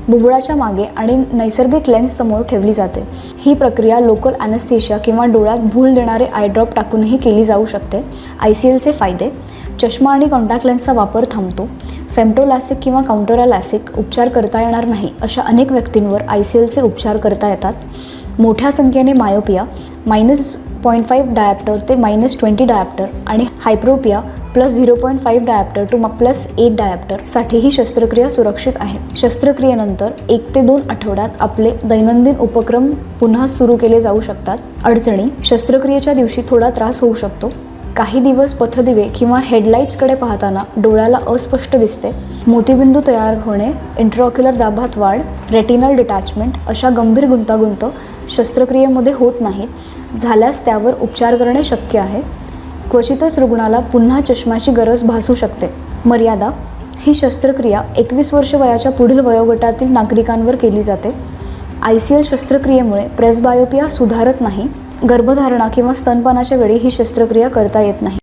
बुबुळाच्या मागे आणि नैसर्गिक लेन्स समोर ठेवली जाते। ही प्रक्रिया लोकल ॲनेस्थेशिया किंवा डोळ्यात भूल देणारे आय ड्रॉप टाकूनही केली जाऊ शकते। ICLचे फायदे: चष्मा आणि कॉन्टॅक्ट लेन्सचा वापर थांबतो। फेम्टोलॅसिक किंवा काउंटरा लॅसिक उपचार करता येणार नाही अशा अनेक व्यक्तींवर ICLचे उपचार करता येतात। मोठ्या संख्येने मायोपिया -0.5 डायप्टर ते -20 डायप्टर आणि हायप्रोपिया +0.5 डायप्टर टू +8 डायप्टर साठी ही शस्त्रक्रिया सुरक्षित आहे। शस्त्रक्रियेनंतर 1 ते 2 आठवड्यात आपले दैनंदिन उपक्रम पुन्हा सुरू केले जाऊ शकतात। अडचणी: शस्त्रक्रियेच्या दिवशी थोडा त्रास होऊ शकतो। काही दिवस पथदिवे किंवा हेडलाईट्सकडे पाहताना डोळ्याला अस्पष्ट दिसते। मोतीबिंदू तयार होणे, इंट्राऑक्युलर दाबात वाढ, रेटिनल डिटॅचमेंट अशा गंभीर गुंतागुंत शस्त्रक्रियेमध्ये होत नाहीत। झाल्यास त्यावर उपचार करणे शक्य आहे। क्वचितच रुग्णाला पुन्हा चष्म्याची गरज भासू शकते। मर्यादा: ही शस्त्रक्रिया 21 वर्ष वयाच्या पुढील वयोगटातील नागरिकांवर केली जाते। ICL शस्त्रक्रियेमुळे प्रेसबायोपिया सुधारत नाही। गर्भधारणा किंवा स्तनपानाच्या वेळी ही शस्त्रक्रिया करता येत नाही।